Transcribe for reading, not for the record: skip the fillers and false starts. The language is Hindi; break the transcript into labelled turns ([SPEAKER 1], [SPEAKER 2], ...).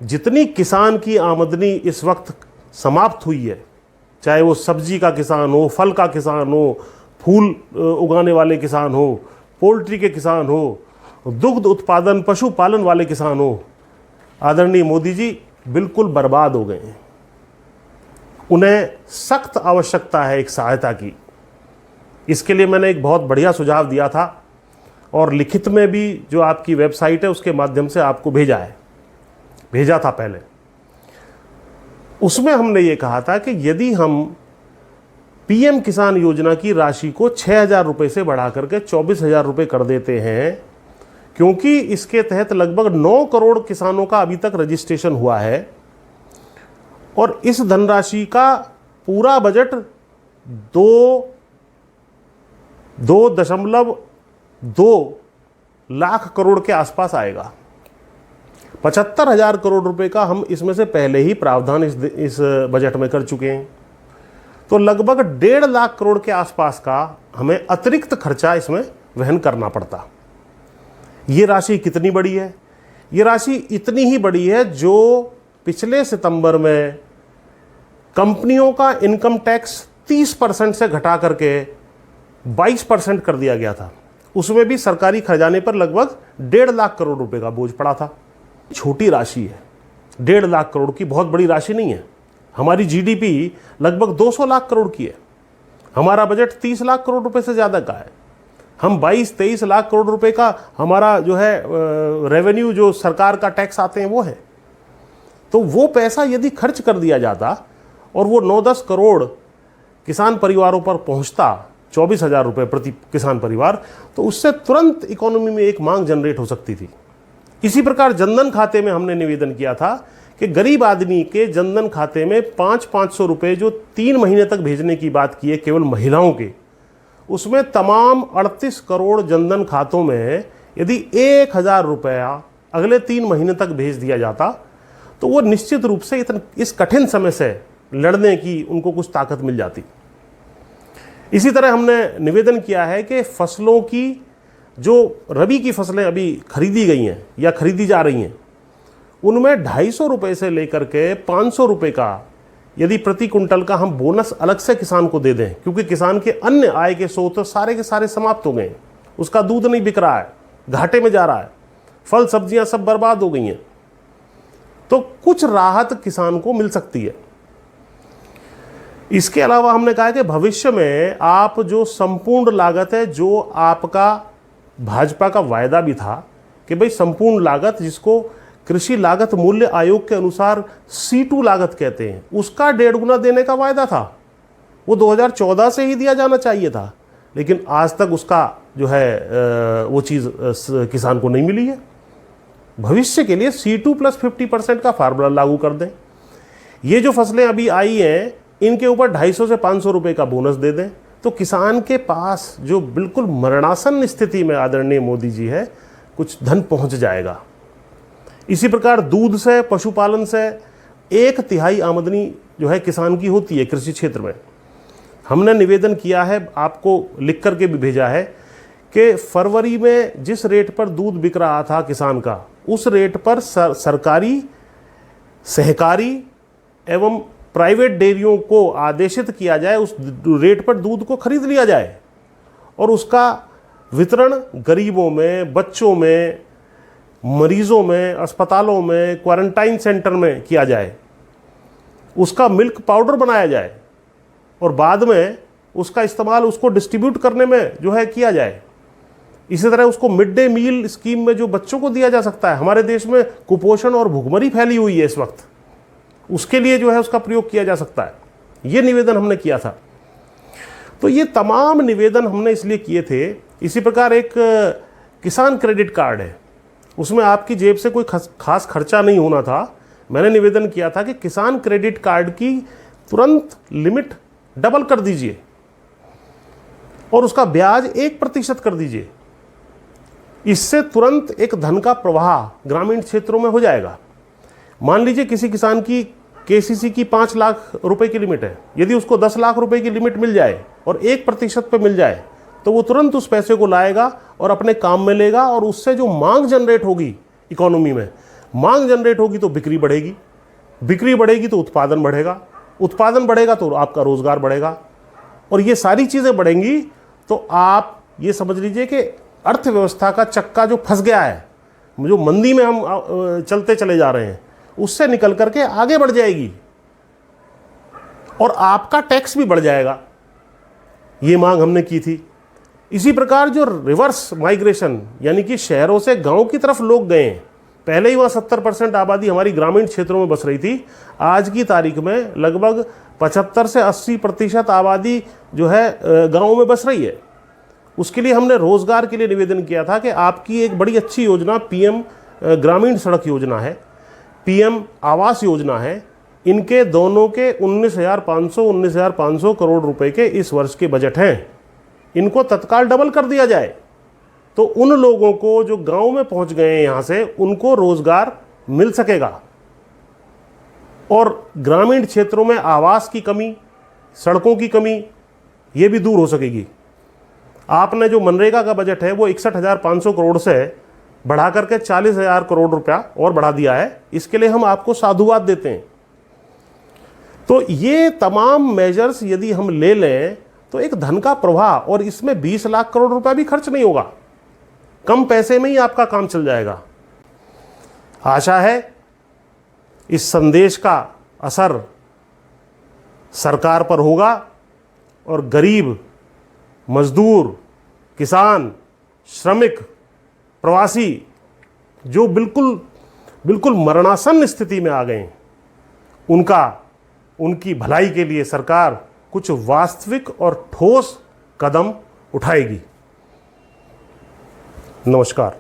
[SPEAKER 1] जितनी किसान की आमदनी इस वक्त समाप्त हुई है, चाहे वो सब्जी का किसान हो, फल का किसान हो, फूल उगाने वाले किसान हो, पोल्ट्री के किसान हो, दुग्ध उत्पादन पशुपालन वाले किसान हो, आदरणीय मोदी जी बिल्कुल बर्बाद हो गए हैं। उन्हें सख्त आवश्यकता है एक सहायता की। इसके लिए मैंने एक बहुत बढ़िया सुझाव दिया था और लिखित में भी जो आपकी वेबसाइट है उसके माध्यम से आपको भेजा था पहले। उसमें हमने ये कहा था कि यदि हम पीएम किसान योजना की राशि को 6,000 रुपये से बढ़ा करके 24,000 रुपये कर देते हैं, क्योंकि इसके तहत लगभग 9 करोड़ किसानों का अभी तक रजिस्ट्रेशन हुआ है और इस धनराशि का पूरा बजट 2.2 लाख करोड़ के आसपास आएगा। 75,000 करोड़ रुपए का हम इसमें से पहले ही प्रावधान इस बजट में कर चुके हैं। तो लगभग 1.5 लाख करोड़ के आसपास का हमें अतिरिक्त खर्चा इसमें वहन करना पड़ता। ये राशि कितनी बड़ी है? ये राशि इतनी ही बड़ी है जो पिछले सितंबर में कंपनियों का इनकम टैक्स 30% से घटा करके 22% कर दिया गया था। उसमें भी सरकारी खजाने पर लगभग 1.5 लाख करोड़ रुपए का बोझ पड़ा था। छोटी राशि है, 1.5 लाख करोड़ की बहुत बड़ी राशि नहीं है। हमारी जीडीपी लगभग 200 लाख करोड़ की है। हमारा बजट 30 लाख करोड़ रुपए से ज़्यादा का है। हम 22-23 लाख करोड़ रुपए का हमारा जो है रेवेन्यू, जो सरकार का टैक्स आते हैं वो है। तो वो पैसा यदि खर्च कर दिया जाता और वो 9-10 करोड़ किसान परिवारों पर पहुंचता, 24,000 रुपये प्रति किसान परिवार, तो उससे तुरंत इकोनॉमी में एक मांग जनरेट हो सकती थी। इसी प्रकार जनधन खाते में हमने निवेदन किया था कि गरीब आदमी के जनधन खाते में 500-500 रुपये जो 3 महीने तक भेजने की बात की है केवल महिलाओं के, उसमें तमाम 38 करोड़ जनधन खातों में यदि 1,000 रुपया अगले 3 महीने तक भेज दिया जाता तो वो निश्चित रूप से इस कठिन समय से लड़ने की उनको कुछ ताकत मिल जाती। इसी तरह हमने निवेदन किया है कि फसलों की, जो रबी की फसलें अभी खरीदी गई हैं या खरीदी जा रही हैं, उनमें 250 रुपये से लेकर के 500 रुपये का यदि प्रति कुंटल का हम बोनस अलग से किसान को दे दें, क्योंकि किसान के अन्य आय के स्रोत सारे के सारे समाप्त हो गए हैं। उसका दूध नहीं बिक रहा है, घाटे में जा रहा है, फल सब्जियां सब बर्बाद हो गई हैं, तो कुछ राहत किसान को मिल सकती है। इसके अलावा हमने कहा कि भविष्य में आप जो संपूर्ण लागत है, जो आपका भाजपा का वायदा भी था कि भाई संपूर्ण लागत, जिसको कृषि लागत मूल्य आयोग के अनुसार C2 लागत कहते हैं, उसका 1.5 गुना देने का वायदा था। वो 2014 से ही दिया जाना चाहिए था, लेकिन आज तक उसका जो है वो चीज़ किसान को नहीं मिली है। भविष्य के लिए C2 + 50% का फार्मूला लागू कर दें। ये जो फसलें अभी आई हैं इनके ऊपर 250 से 500 रुपये का बोनस दे दें, तो किसान के पास जो बिल्कुल मरणासन स्थिति में आदरणीय मोदी जी है, कुछ धन पहुंच जाएगा। इसी प्रकार दूध से, पशुपालन से 1/3 आमदनी जो है किसान की होती है कृषि क्षेत्र में। हमने निवेदन किया है, आपको लिख करके भी भेजा है, कि फरवरी में जिस रेट पर दूध बिक रहा था किसान का, उस रेट पर सरकारी, सहकारी एवं प्राइवेट डेयरियों को आदेशित किया जाए, उस रेट पर दूध को खरीद लिया जाए और उसका वितरण गरीबों में, बच्चों में, मरीजों में, अस्पतालों में, क्वारंटाइन सेंटर में किया जाए। उसका मिल्क पाउडर बनाया जाए और बाद में उसका इस्तेमाल उसको डिस्ट्रीब्यूट करने में जो है किया जाए। इसी तरह उसको मिड डे मील स्कीम में जो बच्चों को दिया जा सकता है, हमारे देश में कुपोषण और भुखमरी फैली हुई है इस वक्त, उसके लिए जो है उसका प्रयोग किया जा सकता है। ये निवेदन हमने किया था। तो ये तमाम निवेदन हमने इसलिए किए थे। इसी प्रकार एक किसान क्रेडिट कार्ड है, उसमें आपकी जेब से कोई खास खर्चा नहीं होना था। मैंने निवेदन किया था कि किसान क्रेडिट कार्ड की तुरंत लिमिट डबल कर दीजिए और उसका ब्याज 1% कर दीजिए। इससे तुरंत एक धन का प्रवाह ग्रामीण क्षेत्रों में हो जाएगा। मान लीजिए किसी किसान की केसीसी की 5 लाख रुपए की लिमिट है, यदि उसको 10 लाख रुपए की लिमिट मिल जाए और 1% पे मिल जाए तो वो तुरंत उस पैसे को लाएगा और अपने काम में लेगा और उससे जो मांग जनरेट होगी इकोनॉमी में, मांग जनरेट होगी तो बिक्री बढ़ेगी, बिक्री बढ़ेगी तो उत्पादन बढ़ेगा, उत्पादन बढ़ेगा तो आपका रोजगार बढ़ेगा, और ये सारी चीज़ें बढ़ेंगी तो आप ये समझ लीजिए कि अर्थव्यवस्था का चक्का जो फंस गया है, जो मंदी में हम चलते चले जा रहे हैं, उससे निकल करके आगे बढ़ जाएगी और आपका टैक्स भी बढ़ जाएगा। ये मांग हमने की थी। इसी प्रकार जो रिवर्स माइग्रेशन, यानी कि शहरों से गांव की तरफ लोग गए हैं, पहले ही वहाँ 70% आबादी हमारी ग्रामीण क्षेत्रों में बस रही थी, आज की तारीख में लगभग 75 से 80% आबादी जो है गाँव में बस रही है। उसके लिए हमने रोजगार के लिए निवेदन किया था कि आपकी एक बड़ी अच्छी योजना पीएम ग्रामीण सड़क योजना है, पीएम आवास योजना है, इनके दोनों के 19,500 करोड़ रुपए के इस वर्ष के बजट हैं, इनको तत्काल डबल कर दिया जाए तो उन लोगों को जो गांव में पहुंच गए हैं यहां से, उनको रोजगार मिल सकेगा और ग्रामीण क्षेत्रों में आवास की कमी, सड़कों की कमी, ये भी दूर हो सकेगी। आपने जो मनरेगा का बजट है वो 61,500 करोड़ से बढ़ा करके 40,000 करोड़ रुपया और बढ़ा दिया है, इसके लिए हम आपको साधुवाद देते हैं। तो ये तमाम मेजर्स यदि हम ले लें तो एक धन का प्रवाह, और इसमें 20 लाख करोड़ रुपया भी खर्च नहीं होगा, कम पैसे में ही आपका काम चल जाएगा। आशा है इस संदेश का असर सरकार पर होगा और गरीब, मजदूर, किसान, श्रमिक, प्रवासी जो बिल्कुल मरणासन्न स्थिति में आ गए हैं, उनकी भलाई के लिए सरकार कुछ वास्तविक और ठोस कदम उठाएगी। नमस्कार।